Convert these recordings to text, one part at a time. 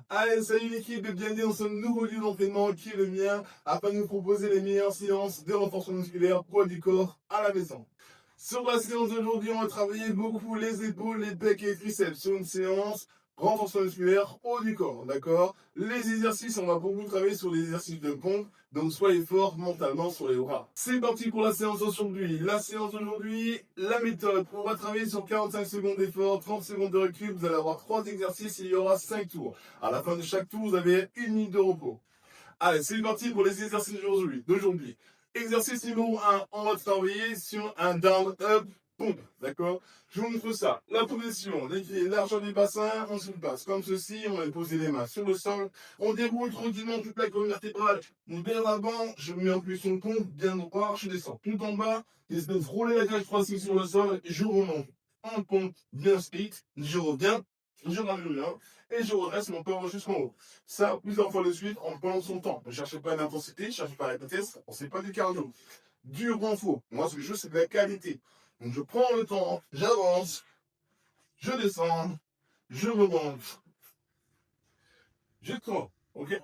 Allez, salut l'équipe et bienvenue dans ce nouveau lieu d'entraînement qui est le mien afin de vous proposer les meilleures séances de renforcement musculaire poids du corps à la maison. Sur la séance d'aujourd'hui, on va travailler beaucoup les épaules, les pecs et les triceps sur une séance renforcement musculaire haut du corps, d'accord? Les exercices, on va beaucoup travailler sur les exercices de pompe, donc soyez fort mentalement sur les bras. C'est parti pour la séance d'aujourd'hui. La séance d'aujourd'hui, la méthode, on va travailler sur 45 secondes d'effort, 30 secondes de recul, vous allez avoir 3 exercices et il y aura 5 tours. À la fin de chaque tour, vous avez 1 minute de repos. Allez, c'est parti pour les exercices d'aujourd'hui. Exercice numéro 1, on va travailler sur un down-up pompe, d'accord? Je vous montre ça. La position, les pieds largeur du bassin, on se passe comme ceci, on va poser les mains sur le sol, on déroule tranquillement toute la colonne vertébrale, bien avant, je mets en position de pompe, bien droit, je descends tout en bas, j'essaie de frôler la cage thoracique sur le sol, je remonte en pompe, bien split, je reviens, je ramène là, et je redresse mon corps jusqu'en haut. Ça, plusieurs fois de suite, en prenant son temps. Ne cherchez pas l'intensité, ne cherchez pas la vitesse, on ne sait pas du cardio. Dur ou faux. Moi, ce que je veux, c'est de la qualité. Donc, je prends le temps, j'avance, je descends, je remonte, je tourne. Ok?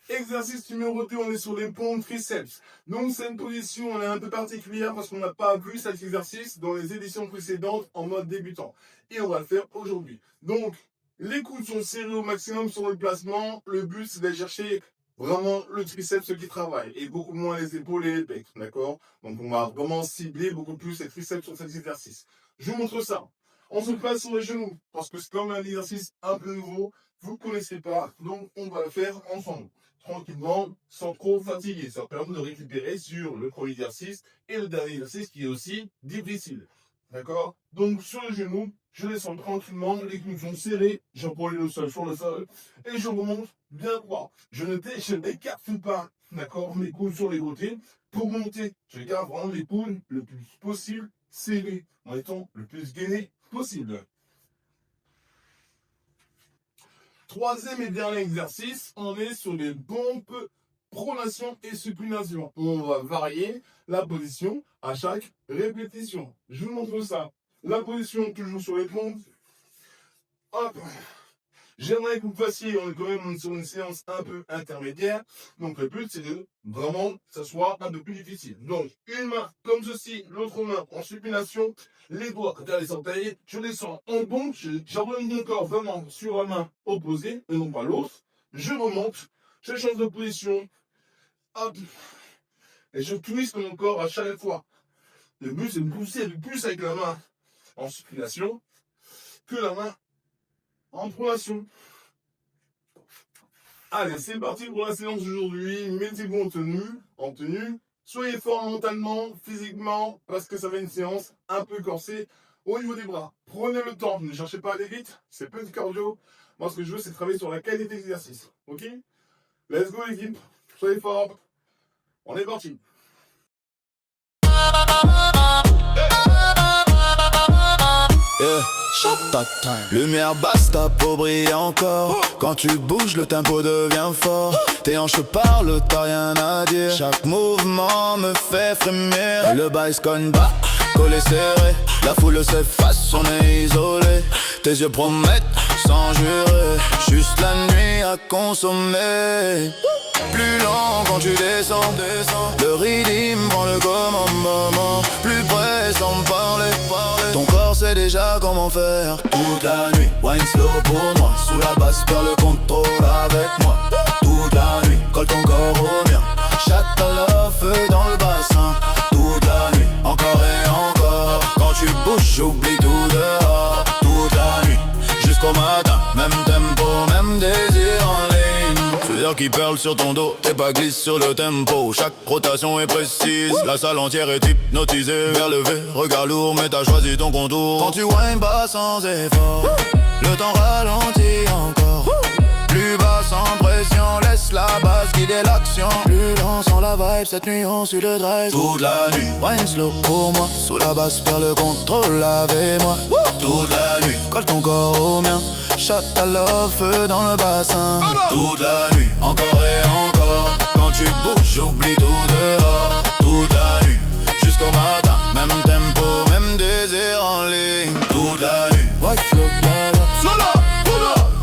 Exercice numéro 2, on est sur les pompes triceps. Donc, c'est une position, elle est un peu particulière parce qu'on n'a pas vu cet exercice dans les éditions précédentes en mode débutant. Et on va le faire aujourd'hui. Donc, les coudes sont serrés au maximum sur le placement. Le but, c'est d'aller chercher vraiment le triceps qui travaille et beaucoup moins les épaules et les pecs, d'accord? Donc, on va vraiment cibler beaucoup plus les triceps sur cet exercice. Je vous montre ça. On se place sur les genoux parce que c'est comme un exercice un peu nouveau. Vous ne connaissez pas, donc on va le faire ensemble. Tranquillement, sans trop fatiguer. Ça permet de récupérer sur le premier exercice et le dernier exercice qui est aussi difficile. D'accord? Donc, sur les genoux, je descends tranquillement, les coudes sont serrés, j'appuie le sol sur le sol et je remonte bien droit. Je n'écarte pas, d'accord, mes coudes sur les côtés pour monter. Je garde vraiment les coudes le plus possible serrés en étant le plus gainé possible. Troisième et dernier exercice, on est sur les pompes, pronation et supination. On va varier la position à chaque répétition. Je vous montre ça. La position toujours sur les pompes. Hop. J'aimerais que vous fassiez, on est quand même sur une séance un peu intermédiaire. Donc le but c'est de vraiment que ça soit un peu plus difficile. Donc une main comme ceci, l'autre main en supination, les doigts derrière les orteils, je descends en pompe, j'envoie mon corps vraiment sur la main opposée et non pas l'autre. Je remonte, je change de position, hop, et je twiste mon corps à chaque fois. Le but c'est de pousser le plus avec la main en supination que la main en pronation. Allez, c'est parti pour la séance d'aujourd'hui. Mettez-vous en tenue. Soyez fort mentalement, physiquement, parce que ça va être une séance un peu corsée au niveau des bras. Prenez le temps, ne cherchez pas à aller vite, c'est peu de cardio. Moi, ce que je veux, c'est travailler sur la qualité d'exercice. Ok? Let's go, l'équipe. Soyez forts. On est parti. Yeah. Lumière basse, ta peau brille encore. Quand tu bouges, le tempo devient fort. Tes hanches parlent, t'as rien à dire. Chaque mouvement me fait frémir. Le bass cogne bas, collé serré. La foule s'efface, on est isolé. Tes yeux promettent, sans jurer. Juste la nuit à consommer. Plus lent quand tu descends. Le rythme prend le commandement. Plus près sans parler. Ton corps sait déjà comment faire. Toute la nuit, wine slow pour moi. Sous la basse, perds le contrôle avec moi. Toute la nuit, colle ton corps au mien. Chatte à la feu dans le bassin. Toute la nuit, encore et encore. Quand tu bouges, j'oublie tout dehors. Toute la nuit, jusqu'au matin. Même tempo, même désir en ligne. Sueur qui perle sur ton dos, tes pas glissent sur le tempo. Chaque rotation est précise, la salle entière est hypnotisée. Vers levé, regard lourd, mais t'as choisi ton contour. Quand tu whines bas sans effort, le temps ralentit encore. Plus bas sans pression, laisse la base guider l'action. Plus lent sans la vibe, cette nuit on suit le drive. Toute la nuit, wine slow pour moi. Sous la basse, perds le contrôle avec moi. Toute la nuit, colle ton corps au mien. Shot à love, feu dans le bassin. Toute la nuit, encore et encore. Quand tu bouges, j'oublie tout dehors. Toute la nuit, jusqu'au matin. Même tempo, même désir en ligne. Toute la nuit, white flow, la la.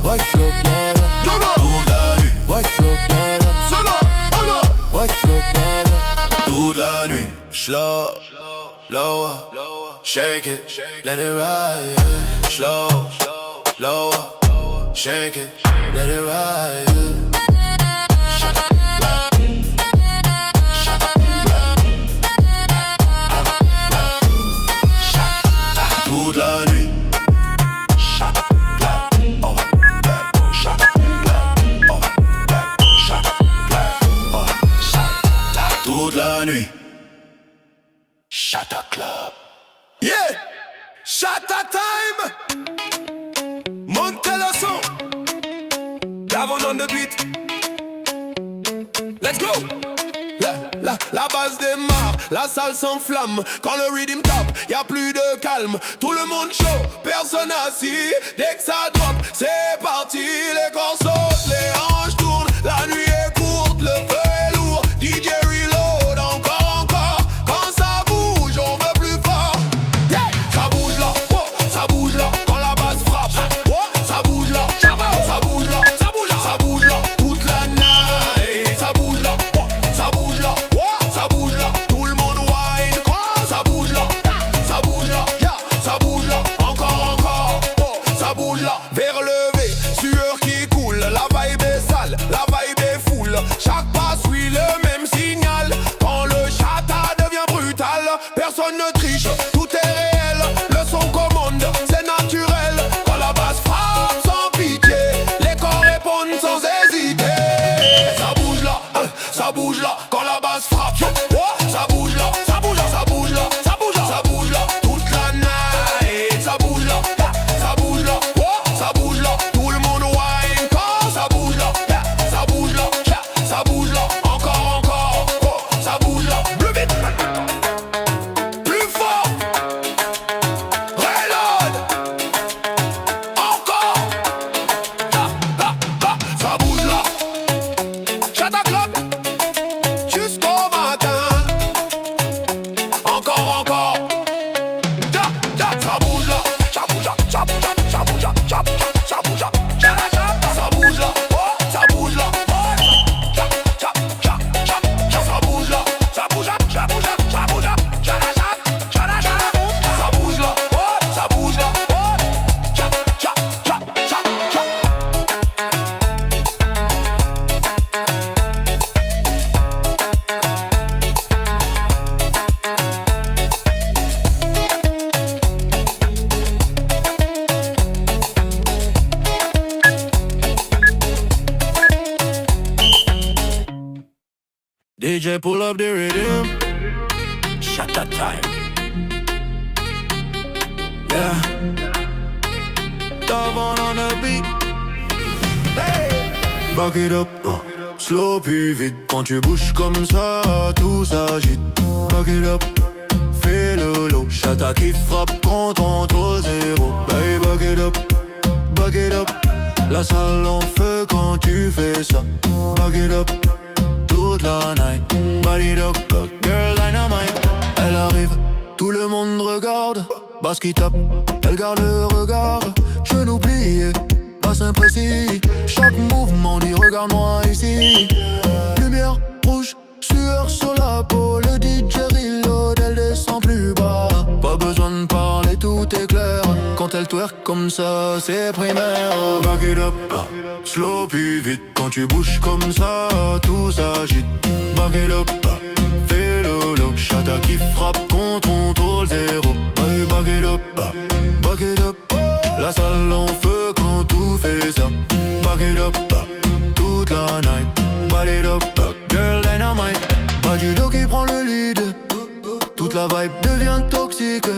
White float, yeah, yeah. Toute la nuit. White float, yeah, yeah. White float, yeah, yeah. Toute la nuit. Slow, lower, shake it, let it ride. Slow, lower, shake it, let it ride. Toute la nuit. Toute la nuit. Shatta Club. Yeah! Shatta time! Montez le son! Davon on the beat. Let's go! La base démarre, la salle s'enflamme. Quand le rhythm top, y'a plus de calme. Tout le monde chaud, personne assis. Dès que ça drop, c'est parti. Les corps sautent, les hanches tournent. La nuit est courte, le feu est lourd. DJ reload, encore. Quand ça bouge, on veut plus fort. Yeah. Ça bouge là, oh, ça bouge là. Quand la basse frappe, oh, ça bouge là. Ça bouge là, ça bouge là, ça bouge là. Toute la night, ça bouge là, oh, ça bouge là. Ça bouge là, tout le monde wine. Ça bouge là, ça bouge là, yeah, ça bouge là, encore, oh, ça bouge là. Vers levé, sueur qui coule, la vibe est sale, la vibe est full. Chaque pas suit le même signal. Quand le chata devient brutal, personne ne triche, tout est réel. Le son commande, c'est naturel. Quand la basse frappe sans pitié, les corps répondent sans hésiter. Ça bouge là, ça bouge là. Quand la basse frappe, ça bouge là, ça bouge là, ça bouge là, ça bouge là, ça bouge là. Toute la night, ça bouge là, ça bouge là, ça bouge là. Tout le monde wine quand ça bouge là, ça bouge là, ça bouge là. Encore, ça bouge là. Plus vite, plus fort, reload. Encore, ça bouge là. Shatta Club. Jusqu'au matin. Encore. Ça bouge là. Ça bouge là. Ça bouge là. Ça bouge là. Ça bouge là. Ça bouge là. Ça bouge là. Oh, ça bouge là. Ça bouge là. Ça bouge là. Ça bouge là. Ça bouge là. Ça bouge là. Oh, ça bouge là. DJ pull up the rhythm. Shatta time. Yeah. Davon on the beat. Hey. Back it up. Slow plus vite. Quand tu bouges comme ça, tout s'agite. Back it up. Fais le low. Shatta qui frappe quand on trop zéro. Hey, back it up. Back it up. La salle en feu quand tu fais ça. Back it up. Toute la night, body up, girl dynamite. Elle arrive, tout le monde regarde. Basse qui tape, elle garde le regard. Genou plié, bassin précis. Chaque mouvement dit regarde-moi ici. Lumière rouge, sueur sur la peau. Le DJ reload, elle descend plus bas. Pas besoin de parler, tout est clair. Quand elle twerk comme ça, c'est primaire. Back it up, slow plus vite. Quand tu bouges comme ça, tout s'agite. Back it up, fais le low. Shatta qui frappe contre on tôle zéro. Hey, back it up, back it up. La salle en feu quand tout fait ça. Back it up, toute la night. Back it up, girl dynamite. Pas du dos qui prend le lead. Toute la vibe devient toxique.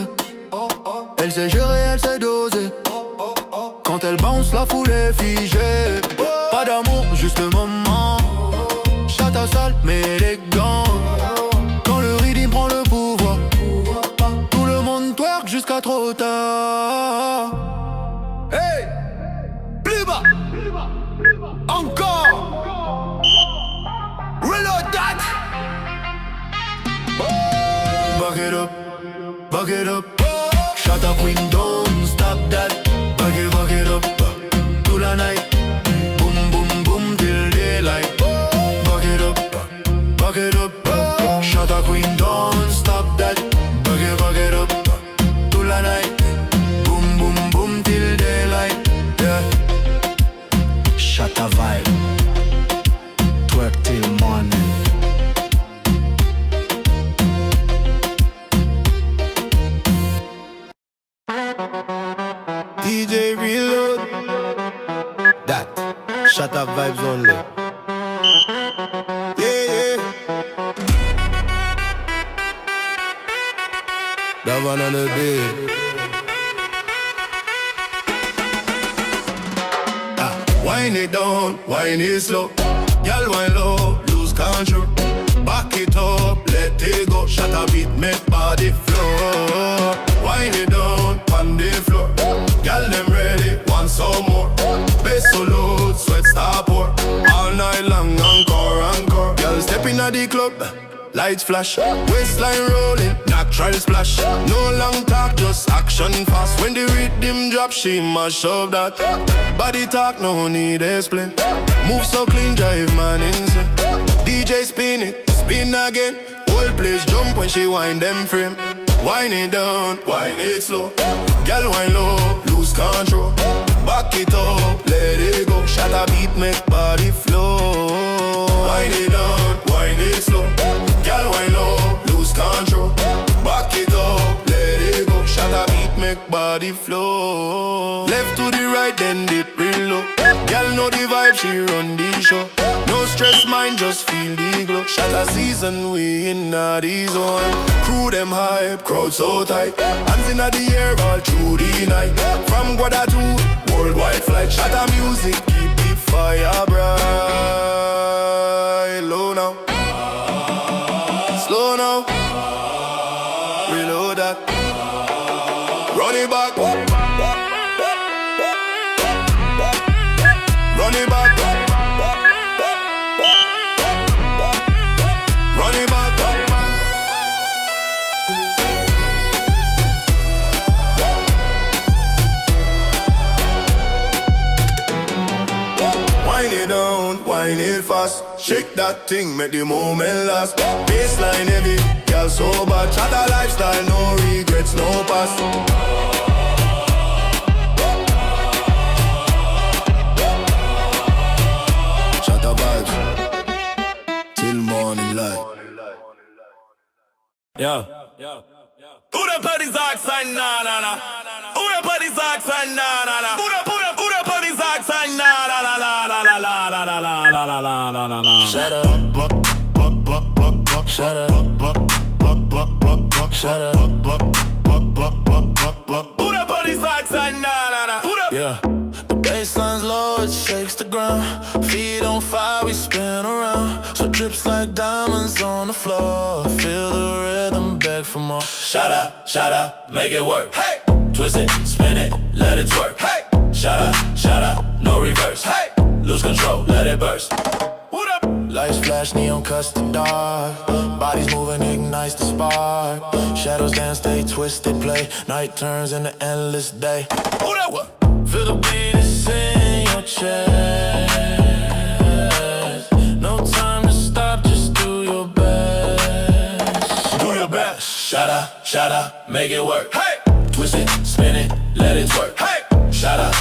Elle sait gérer, elle sait doser. Quand elle bounce, la foule est figée. Pas d'amour, juste le moment. Shatta sale, mais élégant. Quand le rythme prend le pouvoir, tout le monde twerk jusqu'à trop tard. Hey! Plus bas! Encore! Reload that! Back it up, back it up. Shatta queen, don't stop that. Back it up, toute la night. DJ Reload. That shut up vibes only. Yeah. That one on the beat. Wind it down, wind it slow. Girl, wind low, lose control. Back it up, let it go. Shut a beat, make body flow. Wind it down, on the floor. Girl, them ready, want some more. Bass so loud, sweat start pour. All night long, encore. Girl, step in at the club, lights flash. Waistline rolling, natural splash. No long talk, just action fast. When the rhythm drop, she mash up that. Body talk, no need explain. Move so clean, drive man insane. DJ spin it, spin again. Whole place jump when she wind them frame. Wind it down, wind it slow. Girl, wind low, lose control. Back it up, let it go. Shut a beat, make body flow. Wind it down, wind it slow. Girl, wind low, lose control. Back it up, let it go. Shut a beat, make body flow. Left to the right, then dip real low. Girl know the vibe, she run the show. No stress, mind, just feel the glow. Shut a season, we in the zone. Crew them hype, crowd so tight. Hands in the air all through the night. From Guada to worldwide flight. Shut a music, keep the fire bright. Low now, slow now. Reload that. Run it back. Run it back. Run it back. Wind it down, wind it fast. Shake that thing, make the moment last. Baseline heavy, girl so bad. Chat a lifestyle, no regrets, no past. Yeah. Who the party's oxide? Nah. Who the party's oxide? Nah. Who the party's oxide? Nah. Shut up. Shut up. Shut up. Who the party's oxide? Nah. Yeah. The bassline's low, it shakes the ground. Feet on fire, we spin around. So drips like diamonds on the floor. Feel the rhythm, beg for more. Shut up, make it work. Hey, twist it, spin it, let it twerk. Hey, shut up, no reverse. Hey, lose control, let it burst. What up? Lights flash, neon cuts the dark. Bodies moving, ignites the spark. Shadows dance, they twisted play. Night turns into endless day. What up? What? Feel the beat is in your chest. No time to stop, just do your best. Do your best. Shut up, make it work. Hey, twist it, spin it, let it twerk. Hey, shut up,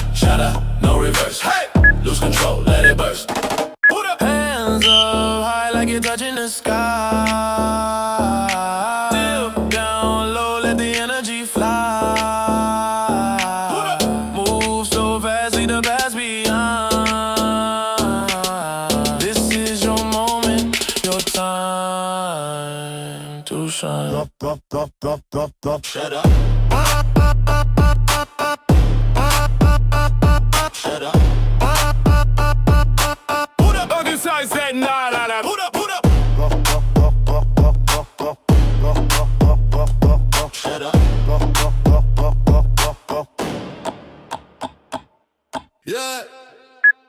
no reverse. Hey, lose control, let it burst. What up? Hands up high like you're touching the sky. Dip down low, let the energy fly. Move so fast, leave the past behind. This is your moment, your time to shine. Shut up. Shut up. Put up on this side, say nah. Put up. Shut up. Yeah,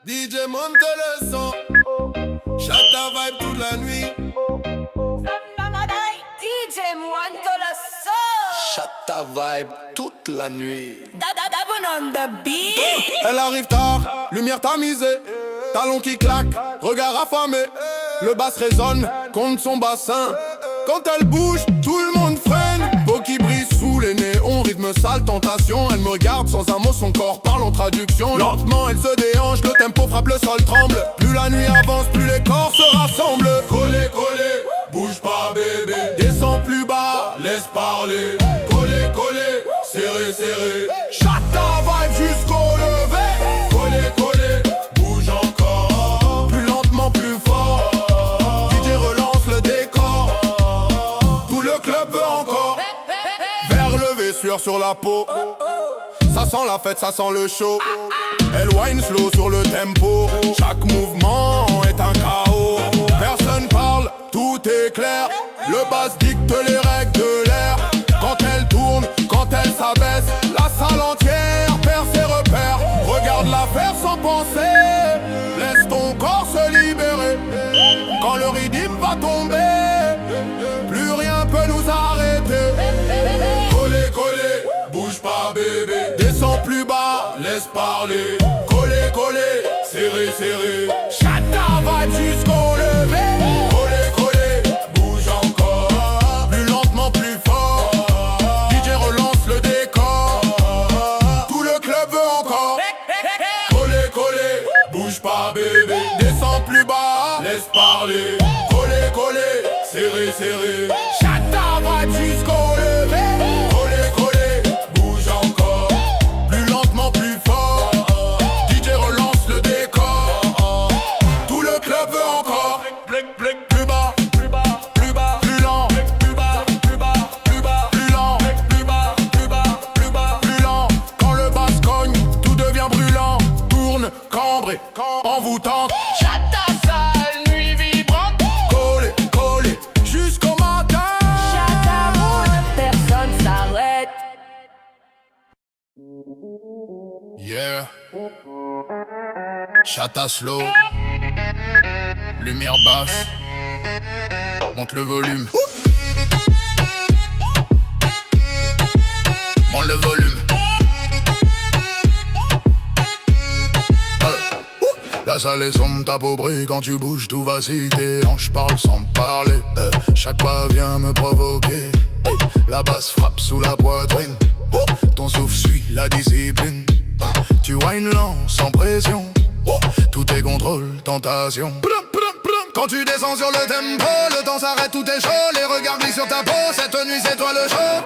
DJ monte le son. Chante ta vibe toute la nuit. DJ monte le son. Chante ta vibe toute la nuit. On the beat. Elle arrive tard, lumière tamisée. Talons qui claquent, regard affamé. Le bass résonne contre son bassin. Quand elle bouge, tout le monde freine. Peau qui brille sous les néons, rythme sale, tentation. Elle me regarde sans un mot, son corps parle en traduction. Lentement, elle se déhanche, le tempo frappe, le sol tremble. Plus la nuit avance, plus les corps se rassemblent. Collé, bouge pas bébé. Descends plus bas, laisse parler. Collé, serré. Shut ta vibe, sueur sur la peau. Ça sent la fête, ça sent le show. Elle whine slow sur le tempo. Chaque mouvement est un chaos. Personne parle, tout est clair. Le bass dicte les règles de l'air. Quand elle tourne, quand elle s'abaisse, la salle entière perd ses repères. Regarde l'affaire sans penser. Laisse ton corps se libérer. Quand le rythme va tomber, plus rien peut nous arrêter. Collé, collé, bouge pas bébé. Descends plus bas, laisse parler. Collé, collé, serré, serré. Chata vibe jusqu'au lever. Collé, collé, bouge encore. Plus lentement, plus fort. DJ relance le décor. Tout le club veut encore. Collé, collé, bouge pas bébé. Descends plus bas, laisse parler. Collé, collé, serré, serré. Chata vibe jusqu'au lever. Collé, collé, bouge encore. Plus lentement, plus fort. DJ relance le décor. Tout le club veut encore. Plus bas, plus bas, plus bas, plus lent. Plus bas, plus bas, plus bas, plus lent. Plus bas, plus bas, plus bas, plus lent. Quand le bass cogne, tout devient brûlant. Tourne, cambré, envoûtante. Chata sale, nuit vibrante. Collé, collé, jusqu'au matin. Chata roule, personne s'arrête. Yeah. Chata slow. Lumière basse. Monte le volume. Monte le volume. La salle est sombre, ta peau brille quand tu bouges, tout vacille. Tes hanches parlent sans parler. Chaque pas vient me provoquer. La basse frappe sous la poitrine. Ton souffle suit la discipline. Tu whines lent, sans pression. Tout est contrôle, tentation. Quand tu descends sur le tempo, le temps s'arrête, tout est chaud. Les regards glissent sur ta peau, cette nuit c'est toi le show.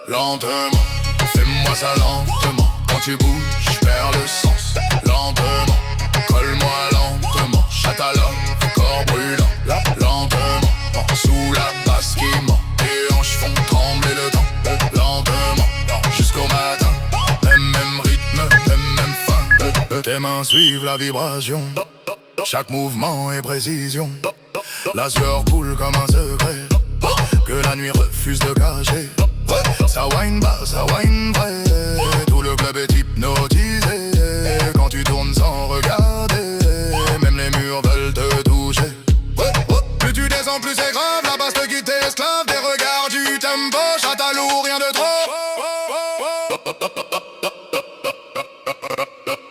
Lentement, fais-moi ça lentement. Quand tu bouges, j'perds le sens. Lentement, colle-moi lentement. Chata love, corps brûlant. Lentement, sous la basse qui ment. Tes hanches font trembler le temps. Lentement, jusqu'au matin. Même rythme, même fin. Tes mains suivent la vibration. Chaque mouvement est précision. La sueur coule comme un secret que la nuit refuse de cacher. Ça whine bas, ça whine vrai. Tout le club est hypnotisé. Quand tu tournes sans regarder, même les murs veulent te toucher. Plus tu descends, plus c'est grave. La basse te quitte esclave des regards du tempo. Chata lourd, rien de trop.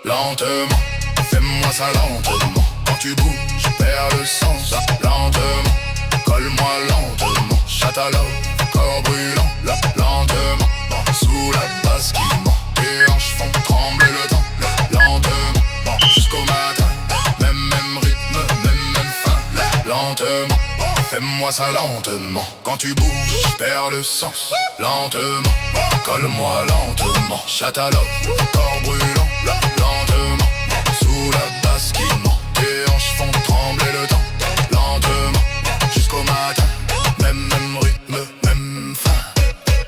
Lentement, fais-moi ça lentement. Quand tu bouges, perds le sens. Lentement, colle-moi lentement. Chata love, corps brûlant. Lentement, sous la basse qui ment. Tes hanches font trembler le temps. Lentement, jusqu'au matin. Même rythme, même fin. Lentement, fais-moi ça lentement. Quand tu bouges, perds le sens. Lentement, colle-moi lentement. Chata love, corps brûlant. Lentement, sous la basse qui ment. Tes hanches font trembler le temps. Lentement, jusqu'au matin. Même rythme, même fin.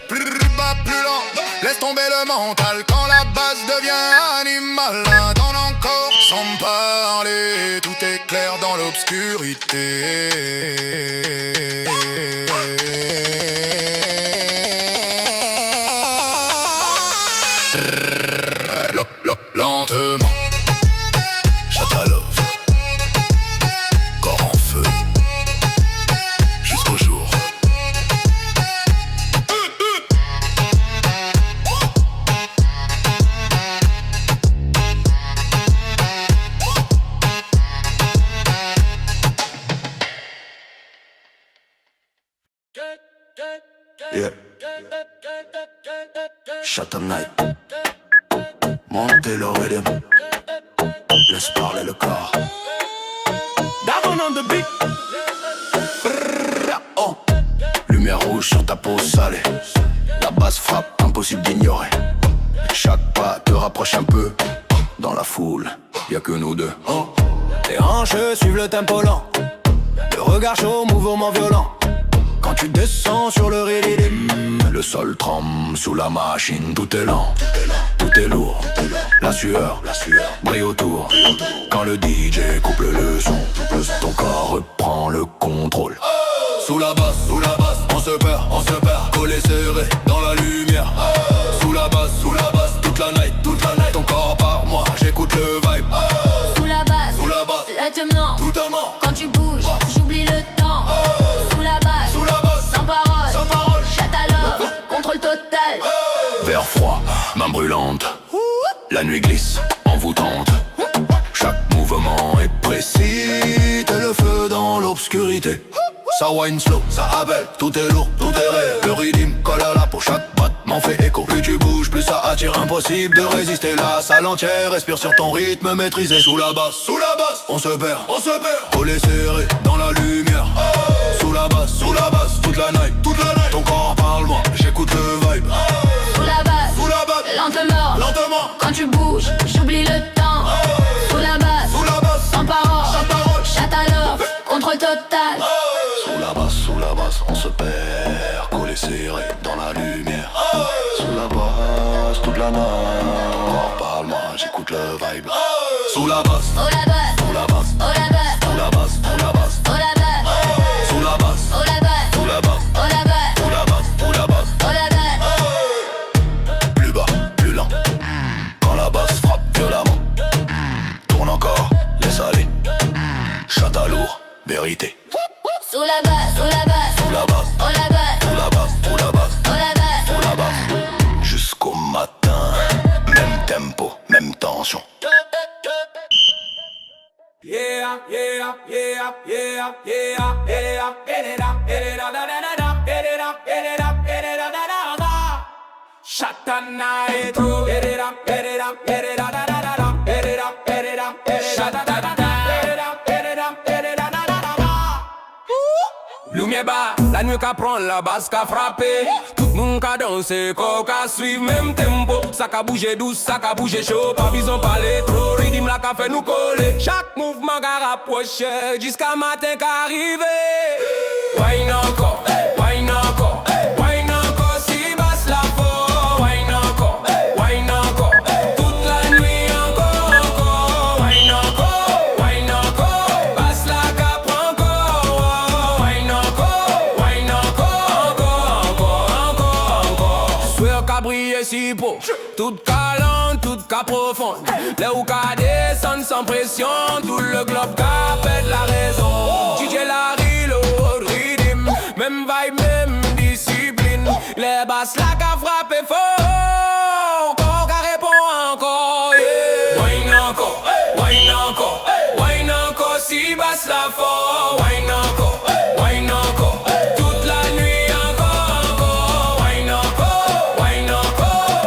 Plus bas, plus lent. Laisse tomber le mental quand la basse devient animale. Attends encore sans parler. Tout est clair dans l'obscurité. Lentement, Chata love, corps en feu, jusqu'au jour. Yeah. Chata night. Montez le rythme. Laisse parler le corps. Down on the beat. Oh. Lumière rouge sur ta peau salée. La basse frappe, impossible d'ignorer. Chaque pas te rapproche un peu. Dans la foule, y'a que nous deux. Oh. Les hanches suivent le tempo lent. Le regard chaud, mouvement violent. quand tu descends sur le rythme. Le sol tremble sous la machine, tout est lent, tout est lourd. La sueur brille autour. Quand le DJ coupe le son, ton corps reprend le contrôle. Sous la basse, on se perd, collé serré dans la lumière. Sous la basse, toute la night, ton corps par moi, j'écoute le vibe. Sous la basse, Totalement, quand tu bouges, j'oublie le temps. Sous la basse, sans parole, chatte à l'offre, contrôle total. verre froid, main brûlante. La nuit glisse, envoûtante. Chaque mouvement est précis, t'es le feu dans l'obscurité. Ça wine slow, ça appelle, tout est lourd, tout est réel. Le rythme colle à la peau, chaque battement fait écho. Plus tu bouges, plus ça attire, impossible de résister. La salle entière respire sur ton rythme maîtrisé. Sous la basse, on se perd, collé serré dans la lumière. Sous la basse, toute la night, ton corps parle-moi, j'écoute le vibe. Sous la basse, lentement, quand tu bouges, j'oublie le temps. Sous la basse, sans parole, chatte à l'offre, contrôle total. Sous la basse, on se perd, collé serré dans la lumière. Sous la basse, toute la nuit, parle-moi, j'écoute le vibe. Sous la basse, Oh la basse, sous la basse, oh la basse, sous la basse, sous la basse, oh la basse, sous la basse, oh la basse, sous la basse, oh la basse, sous la basse, sous la basse. oh la basse. Plus bas, plus lent. Quand la basse frappe violemment, tourne encore, laisse aller. Chata lourd, vérité. Sous la basse, sous la basse, Sous la basse, oh la basse, sous la basse, sous la basse, oh la basse. sous la basse. Jusqu'au matin, même tempo, même tension. Yeah, yeah, yeah, yeah, yeah, yeah. Get it up, da da da da. Get it up, da da da. Shut the night through. Get it up, da da da da. Get it up, shut da da da. Get it up, da da da da. Lumière bas, la nuit qu'a prendre, la basse qu'a frappé. Tout le monde qu'a dansé, qu'a suivre même tempo. Ça qu'a bougé douce, ça qu'a bougé chaud. Pas besoin parler trop, rythme la qu'a fait nous coller. Chaque mouvement qu'a rapproché, jusqu'à matin qu'a arrivé. Wine encore, wine encore, wine encore, si basse la faut. Wine encore, toute la nuit encore. Wine encore, basse la qu'a prend encore. Wine encore. Souhait qu'a brillé si beau, toute calante, toute qu'a profonde. Les ou qu'a descend sans pression, tout le globe qu'a fait la raison. DJ Larry, le rythme, même vibe, même discipline. Les basses là qu'a frappé fort, encore qu'a répond encore. Yeah. Wine encore, si basse la fort. Wine encore, toute la nuit encore. Wine encore,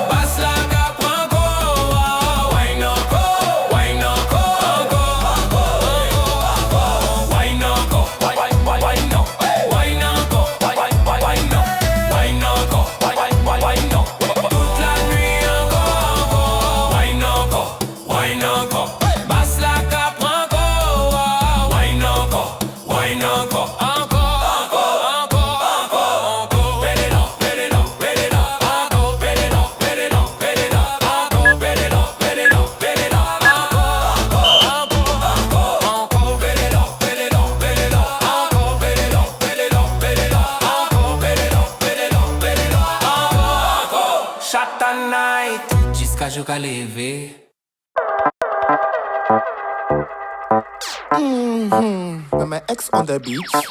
basse la qu'a prend encore. Wine encore. Wine encore, toute la nuit encore. Wine encore, basse la qu'a prend encore. Wine encore, encore. Chaque night, jusqu'à jour qu'à lever. Met mijn ex on the beach.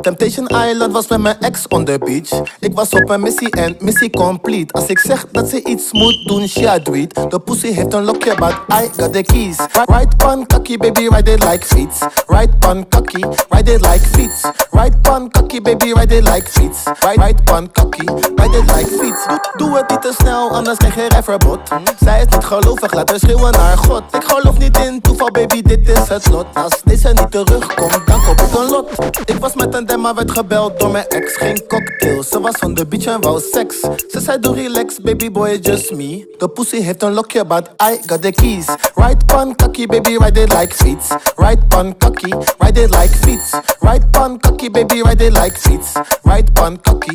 Temptation Island was met mijn ex on the beach. Ik was op een missie en missie complete. Als ik zeg dat ze iets moet doen, she do it. De pussy heeft een lokje, but I got the keys. Right pan cocky, baby, ride it like feet. Right pan cocky, ride it like feet. Right pan cocky. cocky, baby, ride it like fiets. Right pan cocky, ride it like fiets. Doe het niet te snel, anders krijg je rijverbod. Zij is niet gelovig, laat haar schreeuwen naar God. Ik geloof niet in toeval, baby, dit is het lot. Als deze niet terugkomt, dan koop ik een lot. Ik was met een dem, maar werd gebeld door mijn ex. Geen cocktail, ze was van de beach en wou seks. Ze zei doe relax, baby boy, just me. De pussy heeft een lokje, but I got the keys. Right pan cocky, baby, ride it like fiets. Right pan cocky, ride it like fiets. Right pan cocky, baby, ride it like fiets. Right pan cocky,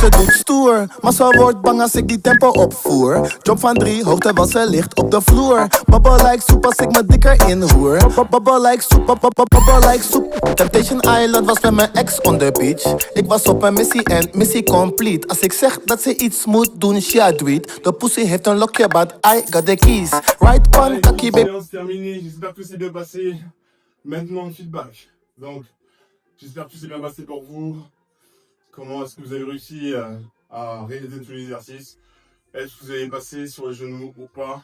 ze doet stoer. Maar ze wordt bang als ik die tempo opvoer. Job van 3 hoogte, want ze ligt op de vloer. Bubble like soep als ik me dikker inroer. Bubble like soep, bubble like soep. Temptation Island was met mijn ex on the beach. Ik was op een missie en missie complete. Als ik zeg dat ze iets moet doen, she do it. De pussy heeft een lokje, but I got the keys. Right pan cocky, baby. Séance terminée, j'espère que c'est bien passé. Maintenant, le feedback. Donc, j'espère que c'est bien passé pour vous. Comment est-ce que vous avez réussi à réaliser tous les exercices? Est-ce que vous avez passé sur les genoux ou pas?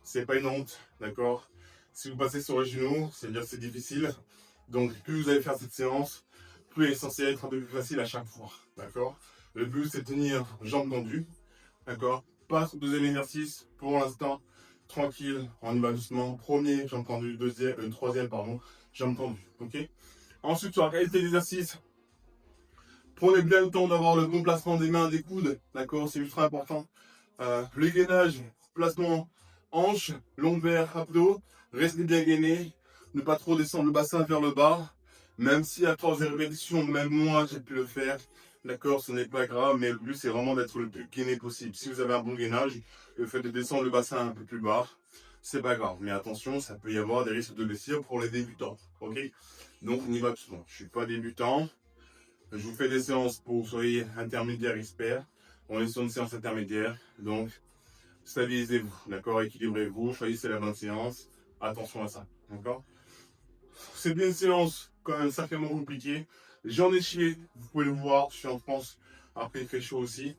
C'est pas une honte, d'accord? Si vous passez sur les genoux, c'est-à-dire que c'est difficile. Donc, plus vous allez faire cette séance, plus elle est censée être un peu plus facile à chaque fois, d'accord? Le but, c'est de tenir jambes tendues, d'accord? Pas au deuxième exercice, pour l'instant, tranquille, on y va doucement. Premier, jambes tendues, troisième, pardon, jambes tendues, ok? Ensuite, sur la qualité d'exercice, prenez bien le temps d'avoir le bon placement des mains, des coudes, d'accord? C'est ultra important. Le gainage, placement hanche, lombaire, abdos, restez bien gainé, ne pas trop descendre le bassin vers le bas, même si à force de répétitions, même moi j'ai pu le faire, d'accord, ce n'est pas grave, mais le but c'est vraiment d'être le plus gainé possible. Si vous avez un bon gainage, le fait de descendre le bassin un peu plus bas, c'est pas grave, mais attention, ça peut y avoir des risques de blessure pour les débutants, ok? Donc on y va doucement. Je suis pas débutant, je vous fais des séances pour que vous soyez intermédiaire expert. On est sur une séance intermédiaire, donc stabilisez-vous, d'accord? Équilibrez-vous, choisissez la bonne séance, attention à ça, d'accord? C'est bien une séance quand même sacrément compliquée. J'en ai chié, vous pouvez le voir, je suis en France, après il fait chaud aussi.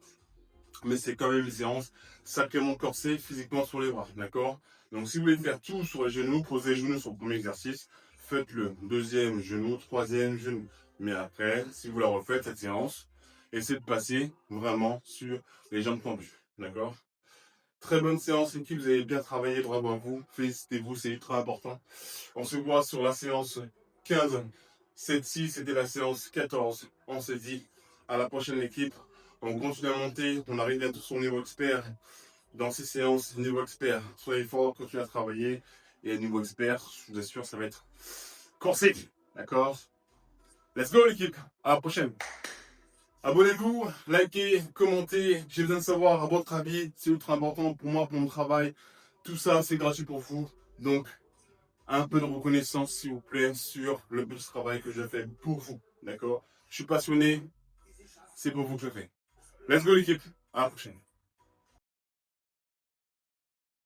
Mais c'est quand même une séance sacrément corsée physiquement sur les bras, d'accord? Donc si vous voulez faire tout sur les genoux, posez les genoux sur le premier exercice, faites le deuxième genou, troisième genou. Mais après, si vous la refaites cette séance, essayez de passer vraiment sur les jambes tendues, d'accord? Très bonne séance équipe, vous avez bien travaillé, bravo à vous, félicitez-vous, c'est ultra important. On se voit sur la séance 15. Celle-ci, c'était la séance 14. On se dit à la prochaine équipe. On continue à monter, on arrive bientôt sur le niveau expert. Dans ces séances, niveau expert, soyez forts, continuez à travailler. Et niveau expert, je vous assure, ça va être corsé, d'accord? Let's go l'équipe, à la prochaine. Abonnez-vous, likez, commentez, j'ai besoin de savoir à votre avis, c'est ultra important pour moi, pour mon travail. Tout ça, c'est gratuit pour vous. Donc, un peu de reconnaissance, s'il vous plaît, sur le petit travail que je fais pour vous, d'accord? Je suis passionné, c'est pour vous que je fais. Let's go l'équipe, à la prochaine.